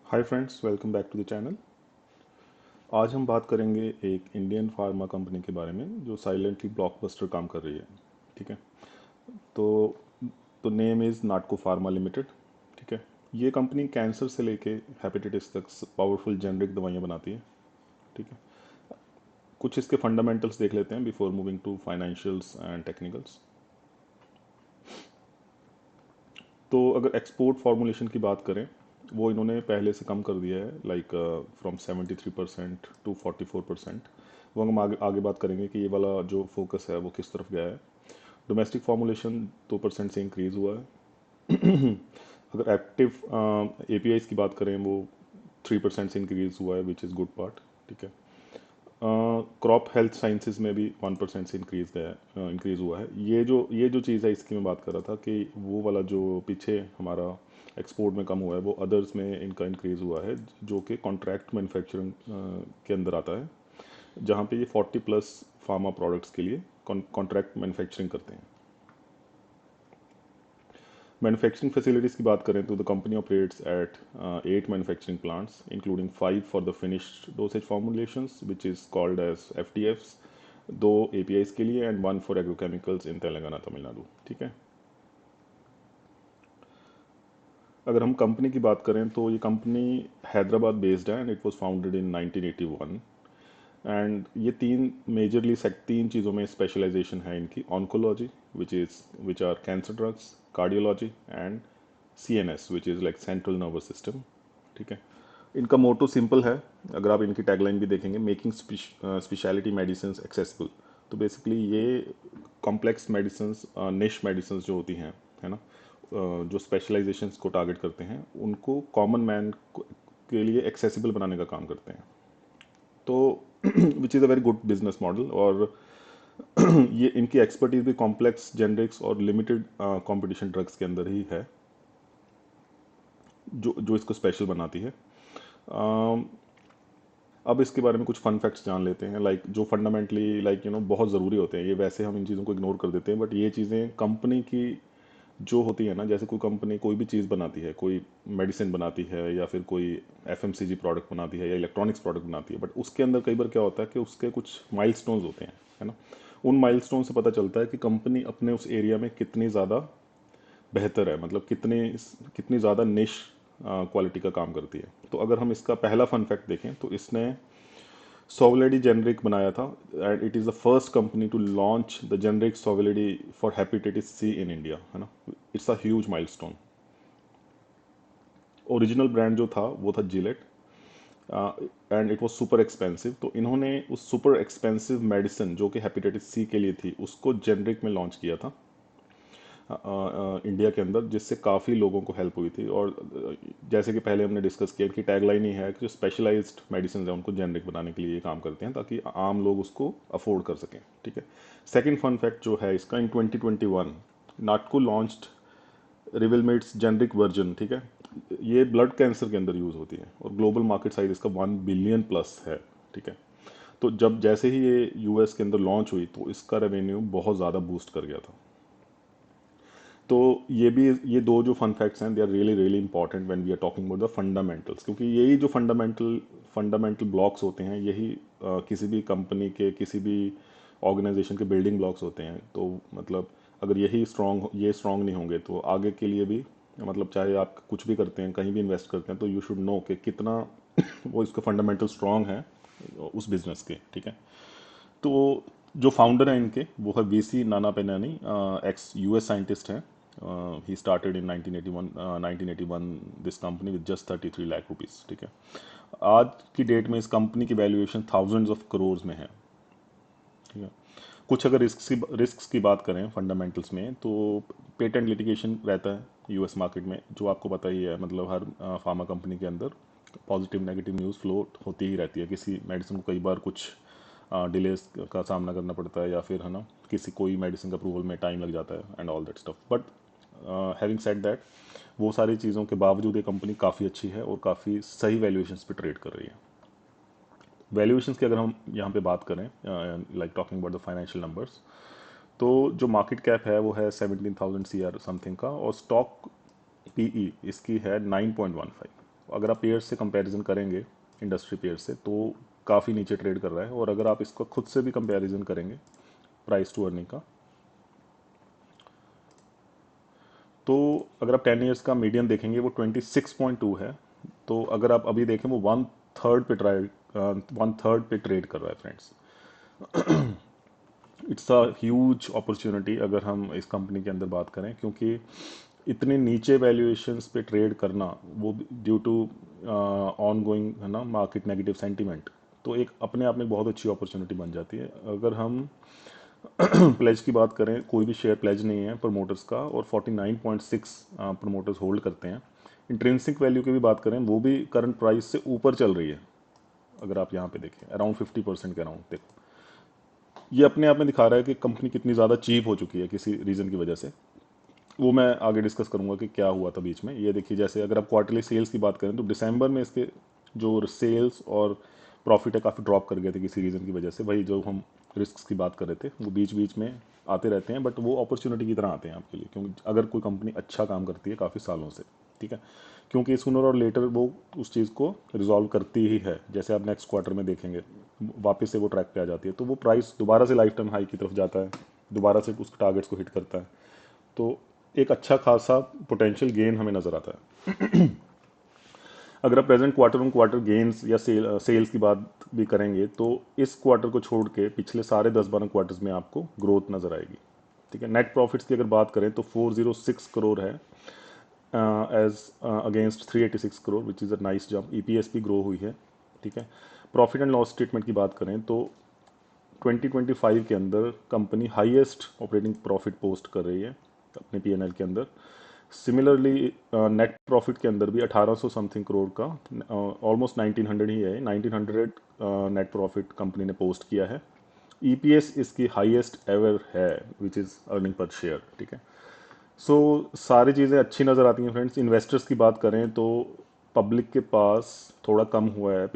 Hi friends, welcome back to the channel. आज हम बात करेंगे एक इंडियन फार्मा कंपनी के बारे में जो साइलेंटली ब्लॉकबस्टर काम कर रही है। ठीक है। तो तो name is Natco pharma limited. ठीक है। ये कंपनी कैंसर से लेके हेपेटाइटिस तक पावरफुल जेनरिक दवाइयाँ बनाती है। ठीक है। कुछ इसके फंडामेंटल्स देख लेते हैं before moving to financials and technicals. तो अगर एक्सपोर्ट फार्मूलेशन की बात करें, वो इन्होंने पहले से कम कर दिया है, लाइक फ्रॉम 73% टू 44%। वो हम आगे बात करेंगे कि ये वाला जो फोकस है वो किस तरफ गया है। डोमेस्टिक फार्मूलेशन 2% से इंक्रीज हुआ है। अगर एक्टिव एपीआईज की बात करें, वो 3% से इंक्रीज हुआ है, विच इज़ गुड पार्ट। ठीक है। क्रॉप हेल्थ साइंसेज में भी 1% से इंक्रीज हुआ है। ये जो चीज़ है, इसकी मैं बात कर रहा था कि वो वाला जो पीछे हमारा एक्सपोर्ट में कम हुआ है, वो अदर्स में इनका इंक्रीज हुआ है, जो कि कॉन्ट्रैक्ट मैन्युफैक्चरिंग के अंदर आता है, जहाँ पे ये 40+ फार्मा प्रोडक्ट्स के लिए कॉन्ट्रैक्ट मैन्युफैक्चरिंग करते हैं। मैन्युफैक्चरिंग फैसिलिटीज़ की बात करें तो the company operates at 8 manufacturing plants including 5 for the finished dosage formulations which is called as FTFs, 2 APIs के लिए and 1 for agrochemicals in Telangana Tamil Nadu. ठीक है। अगर हम कंपनी की बात करें तो ये कंपनी हैदराबाद बेस्ड है and it was founded in 1981। And ये तीन चीज़ों में स्पेशलाइजेशन है इनकी: oncology, which are cancer drugs; cardiology; and CNS, which is like central nervous system. ठीक है। इनका मोटो सिंपल है। अगर आप इनकी टैगलाइन भी देखेंगे, मेकिंग स्पेशलिटी मेडिसिन एक्सेसिबल। तो बेसिकली ये कॉम्प्लेक्स मेडिसिन, निश मेडिसिन जो होती हैं, है ना, जो स्पेशलाइजेशंस को टारगेट करते हैं, उनको कॉमन मैन के लिए एक्सेसिबल बनाने का काम करते हैं। तो विच is a very good business model. और ये इनकी एक्सपर्टीज भी कॉम्प्लेक्स जेनरिक्स और लिमिटेड कंपटीशन ड्रग्स के अंदर ही है, जो जो इसको स्पेशल बनाती है। अब इसके बारे में कुछ फन फैक्ट्स जान लेते हैं, लाइक जो फंडामेंटली बहुत ज़रूरी होते हैं। ये वैसे हम इन चीज़ों को इग्नोर कर देते हैं, बट ये चीज़ें कंपनी की जो होती है ना, जैसे कोई कंपनी कोई भी चीज़ बनाती है, कोई मेडिसिन बनाती है या फिर कोई एफएमसीजी प्रोडक्ट बनाती है या इलेक्ट्रॉनिक्स प्रोडक्ट बनाती है, बट उसके अंदर कई बार क्या होता है कि उसके कुछ माइलस्टोन्स होते हैं, है ना। उन माइलस्टोन से पता चलता है कि कंपनी अपने उस एरिया में कितनी ज़्यादा बेहतर है, मतलब कितनी कितनी ज़्यादा निश क्वालिटी का काम करती है। तो अगर हम इसका पहला फन फैक्ट देखें तो इसने सोवलेडी जेनरिक बनाया था, and it is the first company to launch the generic Sovaldi for hepatitis C in India, है ना। It's a huge milestone. Original brand जो था वो था Gilead, and it was super expensive. तो इन्होंने उस सुपर एक्सपेंसिव मेडिसिन जो कि हेपेटाइटिस सी के लिए थी, उसको जेनरिक में लॉन्च किया था इंडिया के अंदर, जिससे काफ़ी लोगों को हेल्प हुई थी। और जैसे कि पहले हमने डिस्कस किया कि टैगलाइन ही है कि जो स्पेशलाइज्ड मेडिसिन है उनको जेनरिक बनाने के लिए ये काम करते हैं, ताकि आम लोग उसको अफोर्ड कर सकें। ठीक है। सेकंड फन फैक्ट जो है इसका, इन 2021 नाटको लॉन्च्ड रिविलमेट्स जेनरिक वर्जन। ठीक है। ये ब्लड कैंसर के अंदर यूज़ होती है और ग्लोबल मार्केट साइज इसका 1 बिलियन+ है। ठीक है। तो जब जैसे ही ये यूएस के अंदर लॉन्च हुई तो इसका रेवेन्यू बहुत ज़्यादा बूस्ट कर गया था। तो ये दो जो फन फैक्ट्स हैं, they are really really important when we are talking about the fundamentals, क्योंकि यही जो फंडामेंटल ब्लॉक्स होते हैं, यही किसी भी कंपनी के, किसी भी ऑर्गेनाइजेशन के बिल्डिंग ब्लॉक्स होते हैं। तो मतलब अगर ये स्ट्रांग नहीं होंगे तो आगे के लिए भी, मतलब चाहे आप कुछ भी करते हैं, कहीं भी इन्वेस्ट करते हैं, तो यू शुड नो कि कितना वो इसका फंडामेंटल स्ट्रांग है उस बिजनेस के। ठीक है। तो जो फाउंडर हैं इनके, वो है वीसी नाना पेनानी, एक्स यूएस साइंटिस्ट हैं। He started in 1981 this company with just 33 lakh rupees. ठीक है। आज की डेट में इस कंपनी की वैल्यूएशन थाउजेंड्स ऑफ करोड़ में है। ठीक है। कुछ अगर रिस्क की बात करें फंडामेंटल्स में, तो पेटेंट लिटिगेशन रहता है यूएस मार्केट में, जो आपको पता ही है। मतलब हर फार्मा कंपनी के अंदर पॉजिटिव नेगेटिव न्यूज़ फ्लो होती ही रहती है। किसी मेडिसिन को कई बार कुछ डिलेस का सामना करना पड़ता है, या फिर, है ना, किसी कोई मेडिसिन का अप्रूवल में टाइम लग जाता है and all that stuff. But having said that, वो सारी चीज़ों के बावजूद ये कंपनी काफ़ी अच्छी है और काफ़ी सही वैल्यूएशंस पे ट्रेड कर रही है। वैल्यूएशंस की अगर हम यहाँ पे बात करें, like talking about the financial numbers, तो जो मार्केट कैप है वो है 17,000 CR समथिंग का, और स्टॉक पीई इसकी है 9.15। अगर आप पेयर्स से कंपैरिजन करेंगे, इंडस्ट्री पेयर्स से, तो काफ़ी नीचे ट्रेड कर रहा है। और अगर आप इसको खुद से भी कंपैरिजन करेंगे प्राइस टू अर्निंग का, तो अगर आप 10 ईयर्स का मीडियन देखेंगे वो 26.2 है। तो अगर आप अभी देखें वो वन थर्ड पे ट्रेड कर रहा है friends. It's a huge opportunity अगर हम इस कंपनी के अंदर बात करें, क्योंकि इतने नीचे वैल्यूएशंस पे ट्रेड करना, वो ड्यू टू ऑन गोइंग है ना मार्केट नेगेटिव सेंटीमेंट, तो एक अपने आप में बहुत अच्छी अपॉर्चुनिटी बन जाती है। अगर हम प्लेज की बात करें, कोई भी शेयर प्लेज नहीं है प्रमोटर्स का, और 49.6 प्रमोटर्स होल्ड करते हैं। इंट्रिंसिक वैल्यू की भी बात करें, वो भी करंट प्राइस से ऊपर चल रही है। अगर आप यहाँ पे देखें अराउंड 50% के अराउंड, देखो ये अपने आप में दिखा रहा है कि कंपनी कितनी ज़्यादा चीप हो चुकी है किसी रीज़न की वजह से। वो मैं आगे डिस्कस करूंगा कि क्या हुआ था बीच में। ये देखिए, जैसे अगर आप क्वार्टरली सेल्स की बात करें तो दिसंबर में इसके जो सेल्स और प्रॉफिट है काफ़ी ड्रॉप कर गए थे किसी रीज़न की वजह से। भाई जो हम रिस्क की बात कर रहे थे वो बीच बीच में आते रहते हैं, बट वो अपॉर्चुनिटी की तरह आते हैं आपके लिए, क्योंकि अगर कोई कंपनी अच्छा काम करती है काफ़ी सालों से, ठीक है, क्योंकि सुनर और लेटर वो उस चीज़ को रिजॉल्व करती ही है। जैसे आप नेक्स्ट क्वार्टर में देखेंगे वापस से वो ट्रैक पे आ जाती है, तो वो प्राइस दोबारा से लाइफ टाइम हाई की तरफ जाता है, दोबारा से उसके टारगेट्स को हिट करता है। तो एक अच्छा खासा पोटेंशियल गेन हमें नजर आता है। अगर आप present quarter on quarter gains या सेल्स की बात भी करेंगे, तो इस क्वार्टर को छोड़ के पिछले सारे 10-12 क्वार्टर्स में आपको ग्रोथ नजर आएगी, ठीक है। नेट प्रॉफिट्स की अगर बात करें तो 406 करोड़ है as against 386 crore, which is a nice jump. EPS भी ग्रो हुई है, ठीक है। प्रॉफिट एंड लॉस स्टेटमेंट की बात करें तो 2025 के अंदर company highest operating profit post कर रही है अपने पीएनएल के अंदर। सिमिलरली नेट प्रॉफिट के अंदर भी 1800 समथिंग करोड़ का, ऑलमोस्ट 1900 ही है, 1900 नेट प्रॉफिट कंपनी ने पोस्ट किया है। ईपीएस इसकी हाईएस्ट एवर है, which is earning per share, ठीक है। सो सारी चीज़ें अच्छी नज़र आती हैं फ्रेंड्स। इन्वेस्टर्स की बात करें तो पब्लिक के पास थोड़ा कम हुआ है,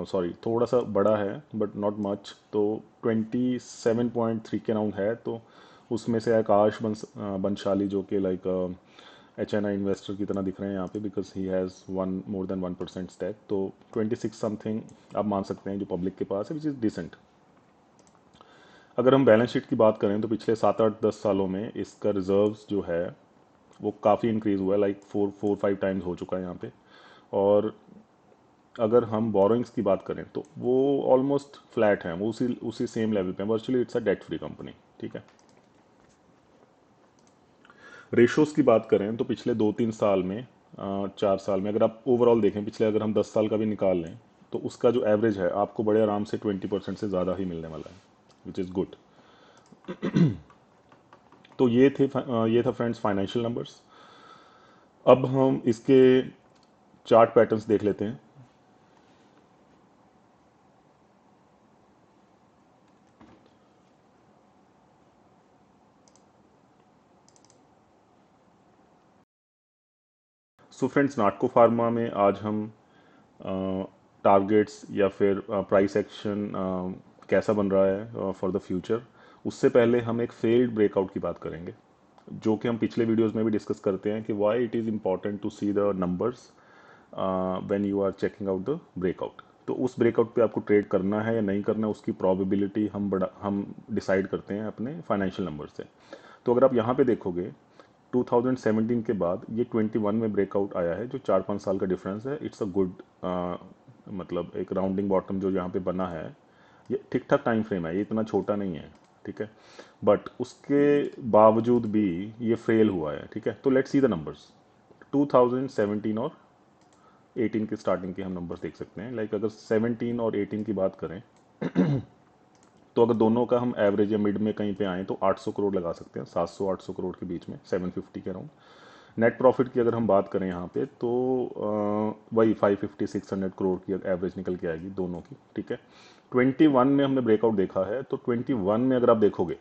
सॉरी थोड़ा सा बड़ा है बट नॉट मच, तो 27.3 के अराउंड है। तो उसमें से आकाश बंशाली जो कि लाइक HNI इन्वेस्टर की तरह दिख रहे हैं यहाँ पे, because he has one more than 1% stack, तो 26 समथिंग आप मान सकते हैं जो पब्लिक के पास है, विच इज़ डिसेंट। अगर हम बैलेंस शीट की बात करें तो पिछले 7-8-10 सालों में इसका रिजर्व्स जो है वो काफ़ी इंक्रीज हुआ है, लाइक 4-5 टाइम्स हो चुका है यहाँ पे। और अगर हम बोरोइंग्स की बात करें तो वो ऑलमोस्ट फ्लैट है, वो उसी उसी सेम लेवल पे है। Virtually it's a debt free company, ठीक है। रेशोज की बात करें तो पिछले 2-3 साल में 4 साल में अगर आप ओवरऑल देखें, पिछले अगर हम 10 साल का भी निकाल लें, तो उसका जो एवरेज है आपको बड़े आराम से 20% से ज़्यादा ही मिलने वाला है, विच इज़ गुड। तो ये था फ्रेंड्स फाइनेंशियल नंबर्स। अब हम इसके चार्ट पैटर्न्स देख लेते हैं। सो फ्रेंड्स, नाटको फार्मा में आज हम टारगेट्स या फिर प्राइस एक्शन कैसा बन रहा है फॉर द फ्यूचर, उससे पहले हम एक फेल्ड ब्रेकआउट की बात करेंगे, जो कि हम पिछले वीडियोस में भी डिस्कस करते हैं कि why it is important to see the numbers when you are checking out the breakout. तो उस ब्रेकआउट पे आपको ट्रेड करना है या नहीं करना है, उसकी प्रोबेबिलिटी हम डिसाइड करते हैं अपने फाइनेंशियल नंबर से। तो अगर आप यहाँ पे देखोगे 2017 के बाद ये 21 में ब्रेकआउट आया है, जो 4-5 साल का डिफरेंस है। इट्स अ गुड, मतलब एक राउंडिंग बॉटम जो यहाँ पे बना है, ये ठीक ठाक टाइम फ्रेम है, ये इतना छोटा नहीं है, ठीक है। बट उसके बावजूद भी ये फेल हुआ है, ठीक है। तो लेट्स सी द नंबर्स। 2017 और 18 के स्टार्टिंग के हम नंबर्स देख सकते हैं। लाइक अगर 17 और 18 की बात करें तो अगर दोनों का हम एवरेज या मिड में कहीं पे आए तो 800 करोड़ लगा सकते हैं, 700-800 करोड़ के बीच में, 750 के अराउंड। नेट प्रॉफिट की अगर हम बात करें यहाँ पे तो वही 550-600 करोड़ की एवरेज निकल के आएगी दोनों की, ठीक है। 21 में हमने ब्रेकआउट देखा है, तो 21 में अगर आप देखोगे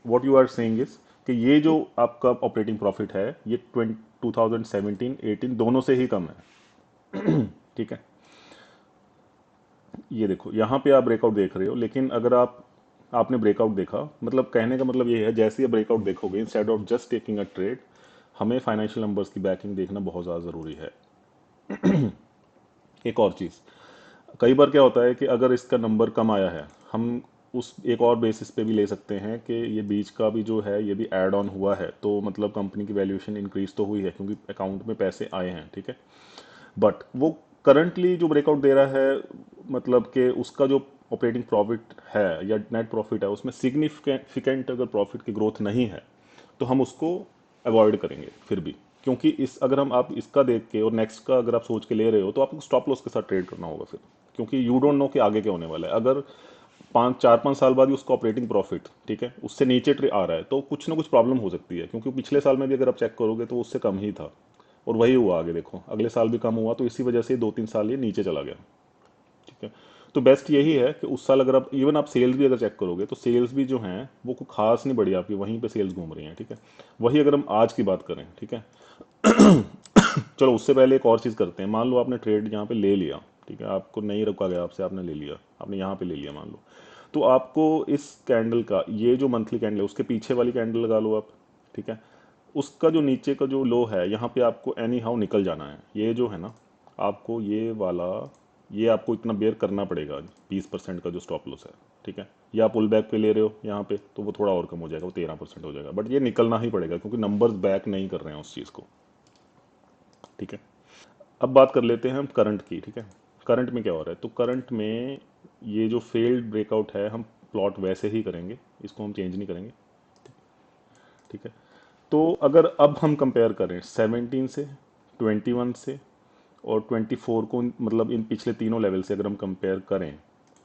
what you are saying is कि ये जो आपका ऑपरेटिंग प्रॉफिट है ये 2017-18 दोनों से ही कम है, ठीक है। ये देखो यहाँ पे आप ब्रेकआउट देख रहे हो, लेकिन अगर आपने ब्रेकआउट देखा, मतलब कहने का मतलब ये है जैसे ही ब्रेकआउट देखोगे, instead of just taking a trade, हमें फाइनेंशियल नंबर्स की बैकिंग देखना बहुत ज़्यादा ज़रूरी है। एक और चीज़, कई बार क्या होता है कि अगर इसका नंबर कम आया है, हम उस एक और बेसिस पे भी ले सकते हैं कि ये बीच का भी जो है ये भी ऐड ऑन हुआ है, तो मतलब कंपनी की वैल्यूएशन इंक्रीज तो हुई है क्योंकि अकाउंट में पैसे आए हैं, ठीक है। बट वो करंटली जो ब्रेकआउट दे रहा है, मतलब कि उसका जो ऑपरेटिंग प्रॉफिट है या नेट प्रॉफिट है उसमें सिग्निफिकेंट अगर प्रॉफिट की ग्रोथ नहीं है, तो हम उसको अवॉइड करेंगे फिर भी। क्योंकि इस अगर हम आप इसका देख के और नेक्स्ट का अगर आप सोच के ले रहे हो तो आपको स्टॉप लॉस के साथ ट्रेड करना होगा फिर, क्योंकि यू डोंट नो कि आगे क्या होने वाला है। अगर 4-5 साल बाद ही उसका ऑपरेटिंग प्रॉफिट, ठीक है, उससे नीचे आ रहा है तो कुछ ना कुछ प्रॉब्लम हो सकती है, क्योंकि पिछले साल में भी अगर आप चेक करोगे तो उससे कम ही था और वही हुआ आगे देखो, अगले साल भी कम हुआ, तो इसी वजह से 2-3 साल ये नीचे चला गया, ठीक है। तो बेस्ट यही है कि उस साल अगर आप इवन आप सेल्स भी अगर चेक करोगे तो सेल्स भी जो हैं वो कोई खास नहीं बढ़ी आपकी, वहीं पे सेल्स घूम रही हैं, ठीक है। वही अगर हम आज की बात करें, ठीक है। चलो उससे पहले एक और चीज़ करते हैं। मान लो आपने ट्रेड यहाँ पे ले लिया, ठीक है, आपको नहीं रोका गया आपसे, आपने ले लिया, आपने यहाँ पे ले लिया मान लो, तो आपको इस कैंडल का ये जो मंथली कैंडल है उसके पीछे वाली कैंडल लगा लो आप, ठीक है। उसका जो नीचे का जो लो है यहाँ पे आपको एनी हाउ निकल जाना है, ये जो है ना, आपको ये वाला, ये आपको इतना बेयर करना पड़ेगा, 20% का जो स्टॉप लॉस है, ठीक है। या पुल बैक पे ले रहे हो यहाँ पे तो वो थोड़ा और कम हो जाएगा, वो 13% हो जाएगा, बट ये निकलना ही पड़ेगा क्योंकि नंबर्स बैक नहीं कर रहे हैं उस चीज़ को, ठीक है। अब बात कर लेते हैं हम करंट की, ठीक है। करंट में क्या हो रहा है, तो करंट में ये जो फेल्ड ब्रेकआउट है हम प्लॉट वैसे ही करेंगे, इसको हम चेंज नहीं करेंगे, ठीक है। तो अगर अब हम कंपेयर करें 17 से, 21 से और 24 को, मतलब इन पिछले तीनों लेवल से अगर हम कंपेयर करें,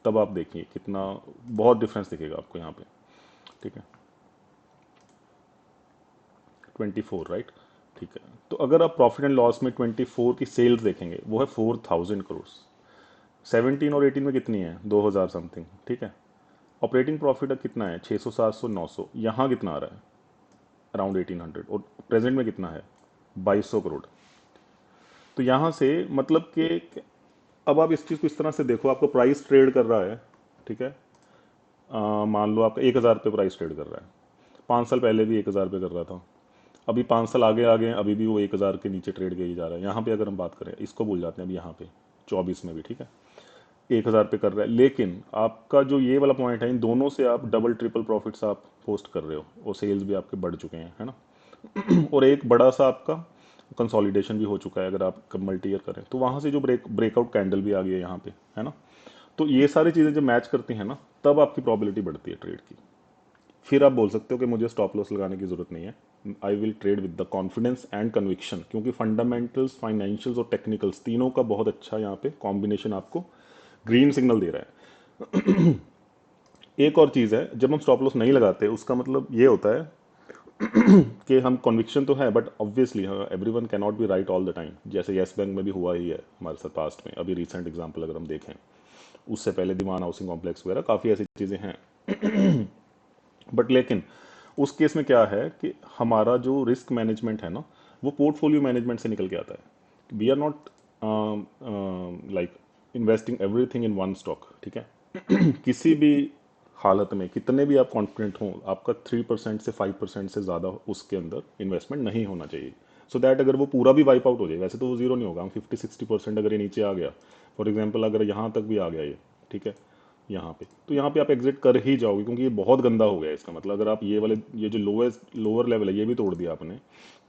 तब आप देखिए कितना बहुत डिफरेंस दिखेगा आपको यहाँ पे, ठीक है। 24, राइट, ठीक है। तो अगर आप प्रॉफिट एंड लॉस में 24 की सेल्स देखेंगे वो है 4000 करोड़। 17 और 18 में कितनी है, 2000 समथिंग, ठीक है। ऑपरेटिंग प्रॉफिट अब कितना है, 600, 700, 900, यहाँ कितना आ रहा है, अराउंड 1800, और प्रेजेंट में कितना है, 2200 करोड़। तो यहाँ से मतलब कि अब आप इस चीज़ को इस तरह से देखो, आपको प्राइस ट्रेड कर रहा है, ठीक है। मान लो आपका 1000 पे प्राइस ट्रेड कर रहा है, 5 साल पहले भी 1000 पे कर रहा था, अभी 5 साल आगे आ गए हैं, अभी भी वो 1000 के नीचे ट्रेड किया जा रहा है। यहाँ पे अगर हम बात करें, इसको भूल जाते हैं, अभी यहाँ पे 24 में भी, ठीक है, 1000 पे कर रहा है, लेकिन आपका जो ये वाला पॉइंट है, इन दोनों से आप डबल ट्रिपल प्रॉफिट्स आप पोस्ट कर रहे हो और सेल्स भी आपके बढ़ चुके हैं, है ना। और एक बड़ा सा आपका कंसोलिडेशन भी हो चुका है, अगर आप मल्टी ईयर करें तो वहाँ से जो ब्रेकआउट कैंडल भी आ गई है यहाँ पे, है ना। तो ये सारी चीज़ें जब मैच करती हैं ना, तब आपकी प्रोबेबिलिटी बढ़ती है ट्रेड की। फिर आप बोल सकते हो कि मुझे स्टॉप लॉस लगाने की जरूरत नहीं है, I will trade with the confidence and conviction, क्योंकि फंडामेंटल्स, फाइनेंशियल्स और टेक्निकल्स तीनों का बहुत अच्छा यहाँ पे कॉम्बिनेशन आपको ग्रीन सिग्नल दे रहा है। एक और चीज़ है, जब हम स्टॉप लॉस नहीं लगाते उसका मतलब ये होता है कि हम कन्विक्शन तो है, but obviously everyone can not be right all the time, जैसे येस बैंक में भी हुआ ही है हमारे साथ पास्ट में, अभी रिसेंट एग्जांपल अगर हम देखें, उससे पहले दीवान हाउसिंग कॉम्प्लेक्स वगैरह काफ़ी ऐसी चीज़ें हैं। बट लेकिन उस केस में क्या है कि हमारा जो रिस्क मैनेजमेंट है ना, वो पोर्टफोलियो मैनेजमेंट से निकल के आता है। We are not like investing everything in one stock, ठीक है। किसी भी हालत में कितने भी आप कॉन्फिडेंट हो, आपका 3% से 5% से ज़्यादा उसके अंदर इन्वेस्टमेंट नहीं होना चाहिए। सो दैट अगर वो पूरा भी वाइप आउट हो जाए, वैसे तो वो जीरो नहीं होगा, हम 50-60% अगर ये नीचे आ गया, फॉर एग्जाम्पल अगर यहाँ तक भी आ गया ये, ठीक है, यहाँ पे, तो यहाँ पे आप एग्जिट कर ही जाओगे, क्योंकि ये बहुत गंदा हो गया है। इसका मतलब अगर आप ये वाले, ये जो लोएस्ट लोअर लेवल है ये भी तोड़ दिया आपने,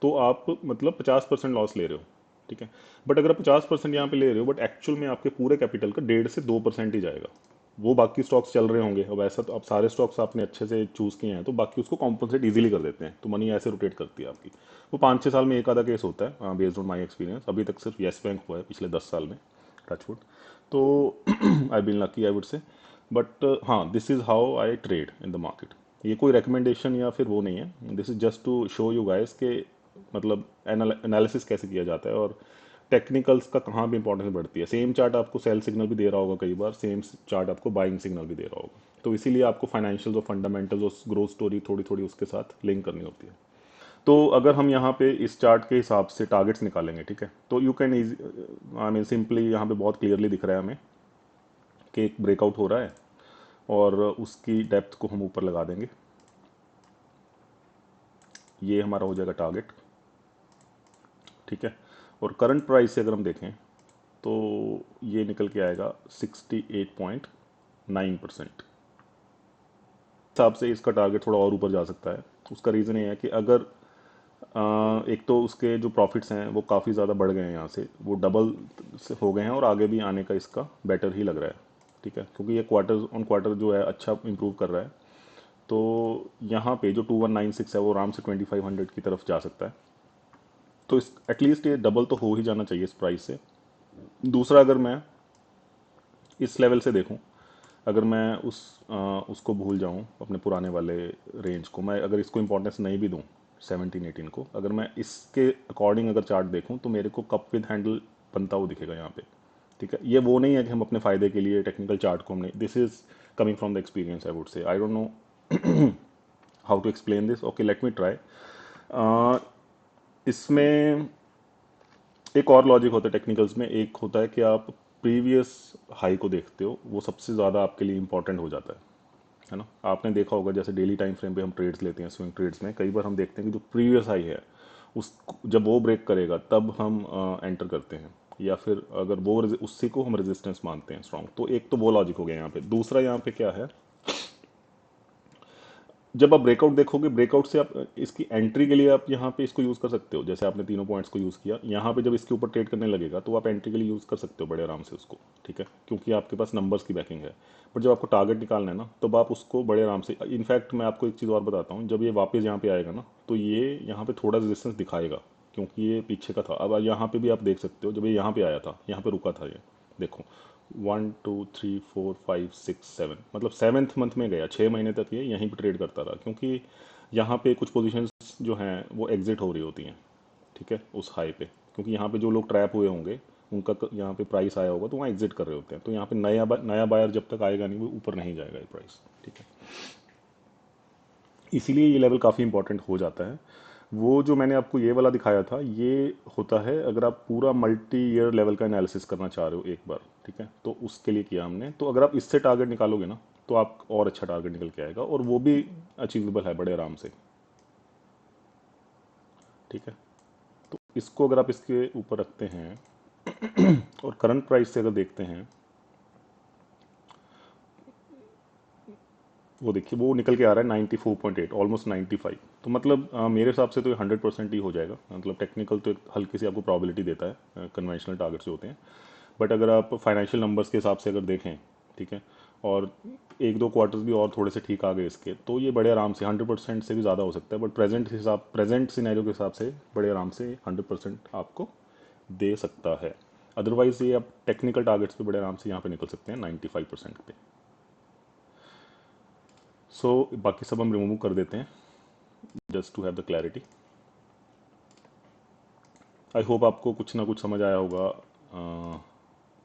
तो आप मतलब 50% लॉस ले रहे हो, ठीक है। बट अगर आप 50% यहाँ पे ले रहे हो, बट एक्चुअल में आपके पूरे कैपिटल का 1.5 से 2% ही जाएगा। वो बाकी स्टॉक्स चल रहे होंगे, अब ऐसा तो आप सारे स्टॉक्स आपने अच्छे से चूज किए हैं तो बाकी उसको कॉम्पनसेट इजीली कर देते हैं, तो मनी ऐसे रोटेट करती है आपकी। वो 5-6 साल में एक आधा केस होता है, बेस्ड ऑन माई एक्सपीरियंस, अभी तक सिर्फ येस बैंक हुआ है पिछले 10 साल में, टचवुड। तो I been lucky I would say, but हाँ, this is how I trade in the market. ये कोई रिकमेंडेशन या फिर वो नहीं है, this is just to show you guys के मतलब एनालिसिस कैसे किया जाता है और टेक्निकल्स का कहाँ भी इंपॉर्टेंस बढ़ती है। सेम चार्ट आपको सेल सिग्नल भी दे रहा होगा, कई बार सेम चार्ट आपको बाइंग सिग्नल भी दे रहा होगा, तो इसीलिए आपको फाइनेंशियल्स और फंडामेंटल्स और ग्रोथ स्टोरी थोड़ी थोड़ी उसके साथ लिंक करनी होती है। तो अगर हम यहाँ पे इस चार्ट के हिसाब से टारगेट्स निकालेंगे, ठीक है, तो you can easy, I mean simply यहाँ पे बहुत क्लियरली दिख रहा है हमें कि एक ब्रेकआउट हो रहा है और उसकी डेप्थ को हम ऊपर लगा देंगे, ये हमारा हो जाएगा टारगेट, ठीक है। और करंट प्राइस से अगर हम देखें तो ये निकल के आएगा 68.9%। हिसाब से इसका टारगेट थोड़ा और ऊपर जा सकता है। उसका रीज़न ये है कि अगर एक तो उसके जो प्रॉफिट्स हैं वो काफ़ी ज़्यादा बढ़ गए हैं, यहाँ से वो डबल से हो गए हैं और आगे भी आने का इसका बेटर ही लग रहा है। ठीक है, क्योंकि ये क्वार्टर ऑन क्वार्टर जो है अच्छा इंप्रूव कर रहा है। तो यहाँ पे जो 2196 है वो आराम से 2500 की तरफ जा सकता है। तो इस एटलीस्ट ये डबल तो हो ही जाना चाहिए इस प्राइस से। दूसरा, अगर मैं इस लेवल से देखूं, अगर मैं उसको भूल जाऊं अपने पुराने वाले रेंज को, मैं अगर इसको इंपॉर्टेंस नहीं भी दूं 17-18 को, अगर मैं इसके अकॉर्डिंग अगर चार्ट देखूं तो मेरे को कप विद हैंडल बनता हुआ दिखेगा यहाँ पे। ठीक है, ये वो नहीं है कि हम अपने फ़ायदे के लिए टेक्निकल चार्ट को हमने, this is coming from the experience I would say. I don't know how to explain this. Okay, let me try. इसमें एक और लॉजिक होता है टेक्निकल्स में। एक होता है कि आप प्रीवियस हाई को देखते हो, वो सबसे ज़्यादा आपके लिए इंपॉर्टेंट हो जाता है ना। आपने देखा होगा जैसे डेली टाइम फ्रेम पे हम ट्रेड्स लेते हैं, स्विंग ट्रेड्स में कई बार हम देखते हैं कि जो प्रीवियस हाई है उस, जब वो ब्रेक करेगा तब हम एंटर करते हैं, या फिर अगर वो उसी को हम रेजिस्टेंस मानते हैं स्ट्रॉन्ग। तो एक तो वो लॉजिक हो गया यहाँ पे। दूसरा यहाँ पे क्या है, जब आप ब्रेकआउट देखोगे, ब्रेकआउट से आप इसकी एंट्री के लिए आप यहाँ पे इसको यूज़ कर सकते हो। जैसे आपने तीनों पॉइंट्स को यूज़ किया, यहाँ पे जब इसके ऊपर ट्रेड करने लगेगा तो आप एंट्री के लिए यूज़ कर सकते हो बड़े आराम से उसको। ठीक है, क्योंकि आपके पास नंबर्स की बैकिंग है। बट जब आपको टारगेट निकालना है ना, तब आप उसको बड़े आराम से, इनफैक्ट मैं आपको एक चीज़ और बताता हूँ, जब ये वापस यहाँ पे आएगा ना तो ये यहाँ पे थोड़ा रेजिस्टेंस दिखाएगा, क्योंकि ये पीछे का था। अब यहाँ पे भी आप देख सकते हो, जब ये यहाँ पे आया था, यहाँ पे रुका था ये, देखो 1 2 3 4 5 6 7, मतलब सेवन्थ मंथ में गया, 6 महीने तक ये यहीं पे ट्रेड करता रहा, क्योंकि यहाँ पे कुछ पोजीशंस जो हैं वो एग्जिट हो रही होती हैं। ठीक है, उस हाई पे, क्योंकि यहाँ पे जो लोग ट्रैप हुए होंगे उनका यहाँ पे प्राइस आया होगा तो वहाँ एग्जिट कर रहे होते हैं। तो यहाँ पे नया बायर जब तक आएगा नहीं वो ऊपर नहीं जाएगा ये प्राइस। ठीक है, इसीलिए ये लेवल काफ़ी इंपॉर्टेंट हो जाता है। वो जो मैंने आपको ये वाला दिखाया था, ये होता है अगर आप पूरा मल्टी ईयर लेवल का एनालिसिस करना चाह रहे हो एक बार। ठीक है, तो उसके लिए किया हमने। तो अगर आप इससे टारगेट निकालोगे ना तो आप और अच्छा टारगेट निकल के आएगा, और वो भी अचीवेबल है बड़े आराम से। ठीक है, तो इसको अगर आप इसके ऊपर रखते हैं और करंट प्राइस से अगर देखते हैं, वो देखिए वो निकल के आ रहा है 94.8, ऑलमोस्ट 95। तो मतलब मेरे हिसाब से तो ये 100% ही हो जाएगा। मतलब टेक्निकल तो एक हल्की सी आपको प्रॉबिलिटी देता है, कन्वेंशनल टारगेट्स जो होते हैं। बट अगर आप फाइनेंशियल नंबर्स के हिसाब से अगर देखें, ठीक है, और एक दो क्वार्टर्स भी और थोड़े से ठीक आ गए इसके, तो ये बड़े आराम से 100% से भी ज़्यादा हो सकता है। बट प्रेजेंट सिनेरियो के हिसाब से बड़े आराम से 100% आपको दे सकता है। अदरवाइज ये आप टेक्निकल टारगेट्स पे बड़े आराम से यहाँ पे निकल सकते हैं 95% पे। सो बाकी सब हम रिमूव कर देते हैं just to have the clarity. I hope आपको कुछ ना कुछ समझ आया होगा।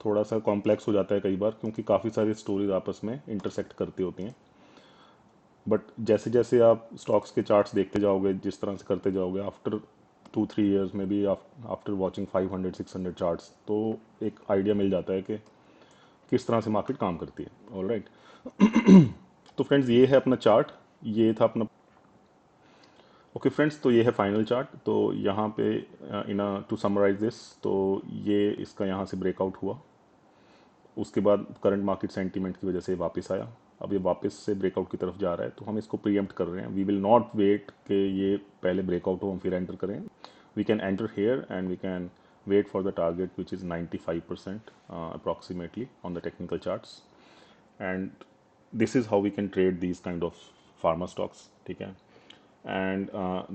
थोड़ा सा कॉम्प्लेक्स हो जाता है कई बार, क्योंकि काफ़ी सारी स्टोरीज आपस में इंटरसेक्ट करती होती हैं। बट जैसे जैसे आप स्टॉक्स के चार्ट्स देखते जाओगे, जिस तरह से करते जाओगे, आफ्टर 2-3 years में भी, आफ्टर वॉचिंग 500-600 चार्ट्स, तो एक आइडिया मिल जाता है कि किस तरह से मार्केट काम करती है। All right. तो फ्रेंड्स, ये है अपना चार्ट, ये था अपना। ओके फ्रेंड्स, तो ये है फाइनल चार्ट। तो यहाँ पे इन टू समराइज दिस, तो ये इसका यहाँ से ब्रेकआउट हुआ, उसके बाद करंट मार्केट सेंटीमेंट की वजह से वापस आया, अब ये वापस से ब्रेकआउट की तरफ जा रहा है। तो हम इसको प्रीएम्प्ट कर रहे हैं, वी विल नॉट वेट कि ये पहले ब्रेकआउट हो हम फिर एंटर करें। We can enter here and we can wait for the target which is 95% approximately on the technical charts, and this is how we can trade these kind of pharma stocks. ठीक है, and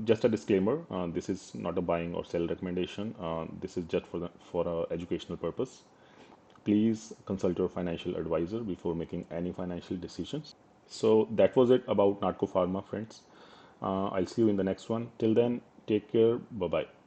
just a disclaimer, this is not a buying or sell recommendation, this is just for a educational purpose. Please consult your financial advisor before making any financial decisions. So that was it about Natco Pharma, friends. I'll see you in the next one. Till then, take care. Bye bye.